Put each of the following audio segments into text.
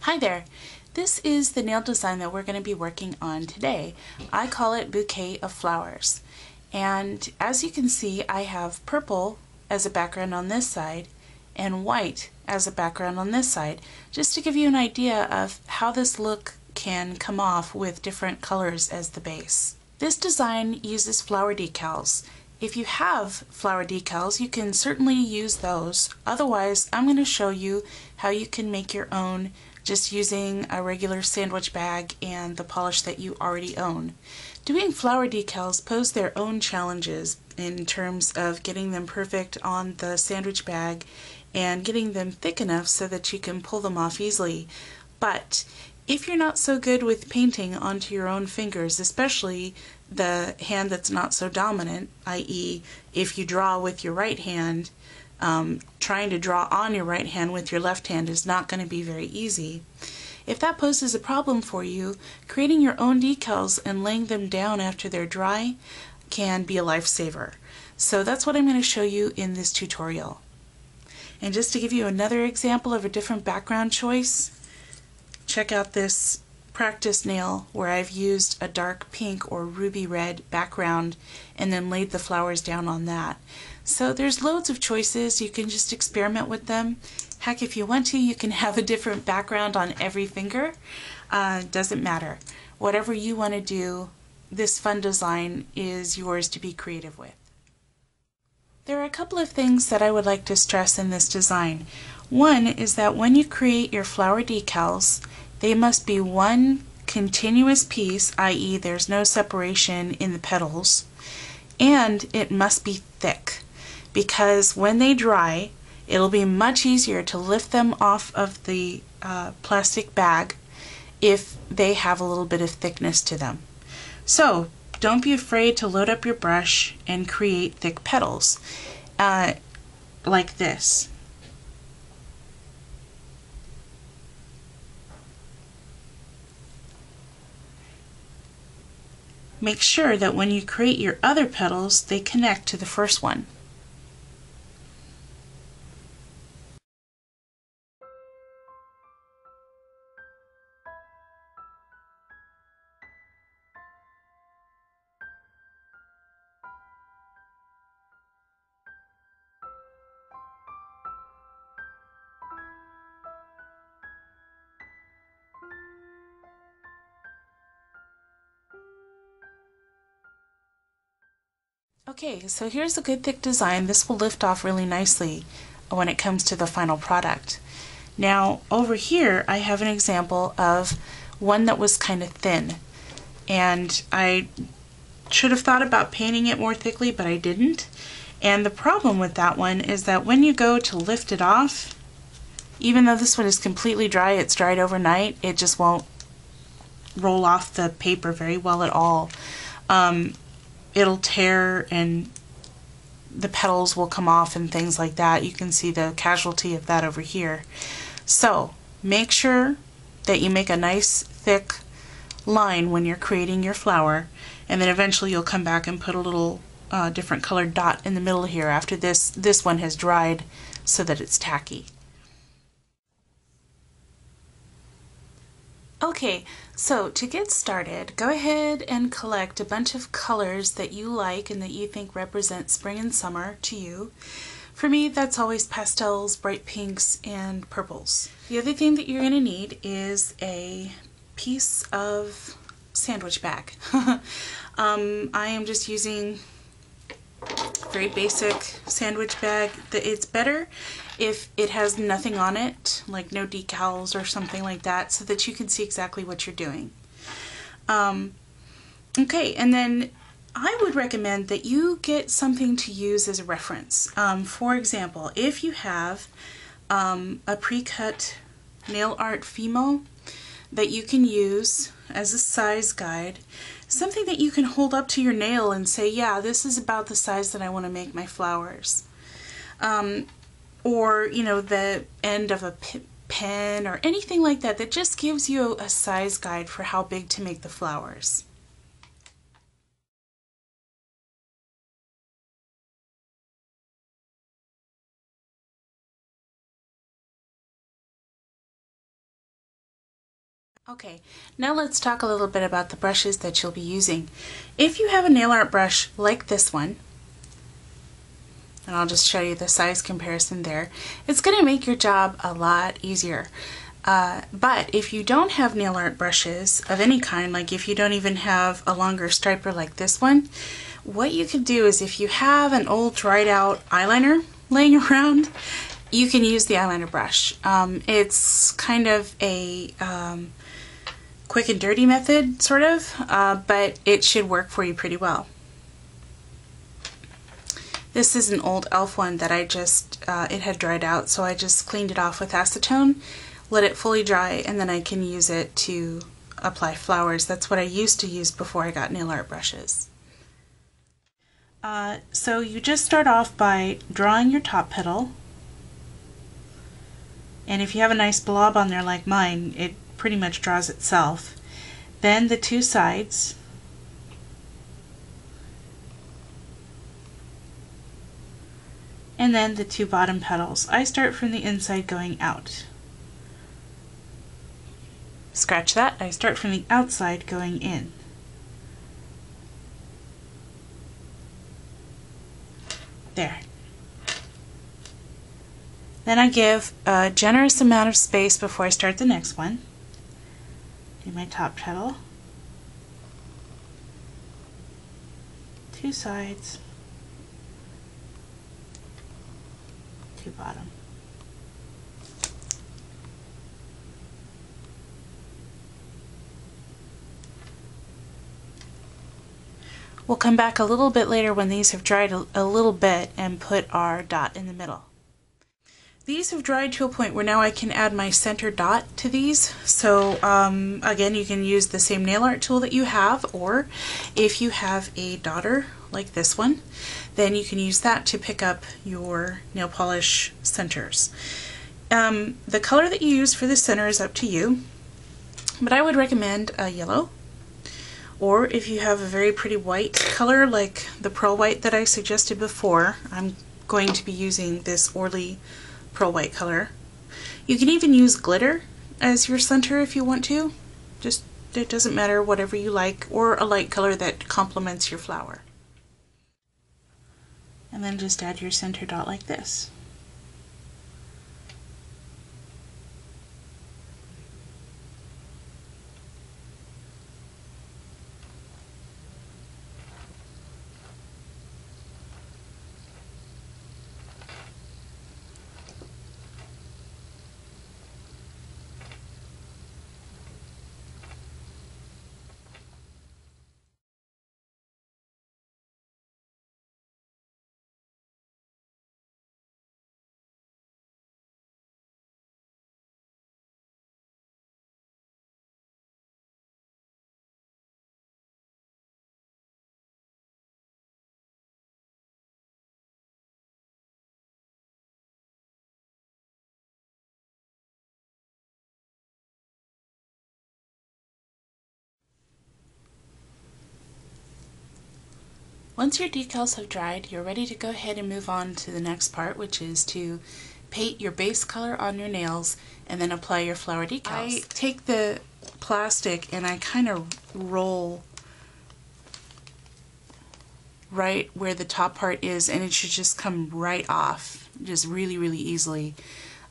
Hi there. This is the nail design that we're going to be working on today. I call it Bouquet of Flowers. And as you can see, I have purple as a background on this side and white as a background on this side, just to give you an idea of how this look can come off with different colors as the base. This design uses flower decals. If you have flower decals, you can certainly use those. Otherwise, I'm going to show you how you can make your own just using a regular sandwich bag and the polish that you already own. Doing flower decals pose their own challenges in terms of getting them perfect on the sandwich bag and getting them thick enough so that you can pull them off easily. But if you're not so good with painting onto your own fingers, especially the hand that's not so dominant, i.e. if you draw with your right hand, trying to draw on your right hand with your left hand is not going to be very easy. If that poses a problem for you, creating your own decals and laying them down after they're dry can be a lifesaver. So that's what I'm going to show you in this tutorial. And just to give you another example of a different background choice, check out this practice nail where I've used a dark pink or ruby red background and then laid the flowers down on that. So there's loads of choices. You can just experiment with them. Heck, if you want to, you can have a different background on every finger. Doesn't matter. Whatever you want to do, this fun design is yours to be creative with. There are a couple of things that I would like to stress in this design. One is that when you create your flower decals, they must be one continuous piece, i.e. there's no separation in the petals, and it must be thick, because when they dry, it'll be much easier to lift them off of the plastic bag if they have a little bit of thickness to them. So don't be afraid to load up your brush and create thick petals like this. Make sure that when you create your other petals, they connect to the first one. Okay, so here's a good thick design. This will lift off really nicely when it comes to the final product. Now over here I have an example of one that was kind of thin, and I should have thought about painting it more thickly, but I didn't. And the problem with that one is that when you go to lift it off, even though this one is completely dry, it's dried overnight, it just won't roll off the paper very well at all. It'll tear and the petals will come off and things like that. You can see the casualty of that over here. So make sure that you make a nice thick line when you're creating your flower, and then eventually you'll come back and put a little different colored dot in the middle here after this one has dried so that it's tacky. Okay, so to get started, go ahead and collect a bunch of colors that you like and that you think represent spring and summer to you. For me, that's always pastels, bright pinks, and purples. The other thing that you're going to need is a piece of sandwich bag. I am just using a very basic sandwich bag. It's better if it has nothing on it, like no decals or something like that, so that you can see exactly what you're doing. Okay, and then I would recommend that you get something to use as a reference. For example, if you have a pre-cut nail art Fimo that you can use as a size guide, something that you can hold up to your nail and say, yeah, this is about the size that I want to make my flowers. Or, you know, the end of a pen or anything like that that just gives you a size guide for how big to make the flowers. Okay, now let's talk a little bit about the brushes that you'll be using. If you have a nail art brush like this one, and I'll just show you the size comparison there, it's going to make your job a lot easier. But if you don't have nail art brushes of any kind, like if you don't even have a longer striper like this one, what you can do is if you have an old dried out eyeliner laying around, you can use the eyeliner brush. It's kind of a quick and dirty method, sort of, but it should work for you pretty well. This is an old e.l.f. one that I just, it had dried out, so I just cleaned it off with acetone, let it fully dry, and then I can use it to apply flowers. That's what I used to use before I got nail art brushes. So you just start off by drawing your top petal, and if you have a nice blob on there like mine, it pretty much draws itself. Then the two sides, and then the two bottom petals. I start from the inside going out. Scratch that. I start from the outside going in. There. Then I give a generous amount of space before I start the next one. Do my top petal, two sides, two bottom. We'll come back a little bit later when these have dried a little bit and put our dot in the middle. These have dried to a point where now I can add my center dot to these. So again, you can use the same nail art tool that you have, or if you have a dotter like this one, then you can use that to pick up your nail polish centers. The color that you use for the center is up to you, but I would recommend a yellow. Or if you have a very pretty white color like the pearl white that I suggested before, I'm going to be using this Orly pearl white color. You can even use glitter as your center if you want to. Just, it doesn't matter, whatever you like, or a light color that complements your flower. And then just add your center dot like this. Once your decals have dried, you're ready to go ahead and move on to the next part, which is to paint your base color on your nails and then apply your flower decals. I take the plastic and I kind of roll right where the top part is, and it should just come right off, just really, really easily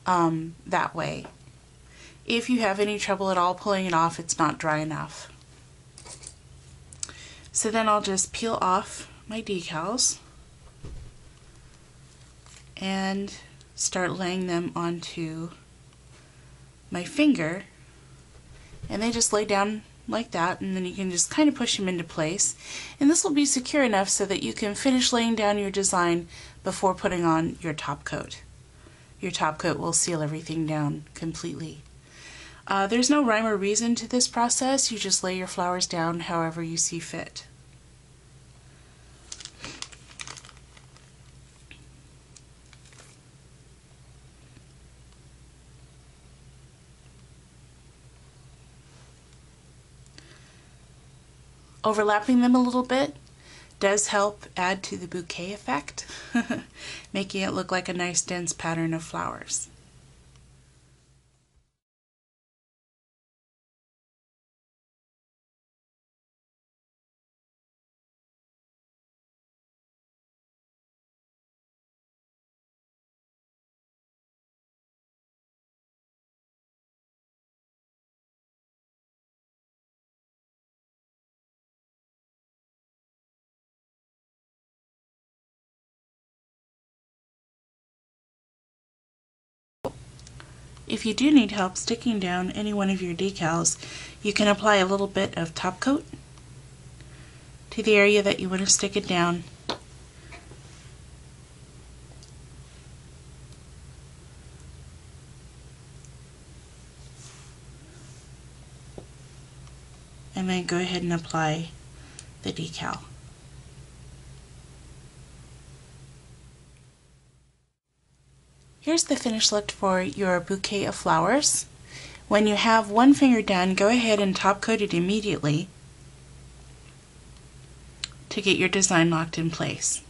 that way. If you have any trouble at all pulling it off, it's not dry enough. So then I'll just peel off my decals and start laying them onto my finger, and they just lay down like that, and then you can just kind of push them into place, and this will be secure enough so that you can finish laying down your design before putting on your top coat. Your top coat will seal everything down completely. There's no rhyme or reason to this process. You just lay your flowers down however you see fit. Overlapping them a little bit does help add to the bouquet effect, making it look like a nice dense pattern of flowers. If you do need help sticking down any one of your decals, you can apply a little bit of top coat to the area that you want to stick it down. And then go ahead and apply the decal. Here's the finished look for your bouquet of flowers. When you have one finger done, go ahead and top coat it immediately to get your design locked in place.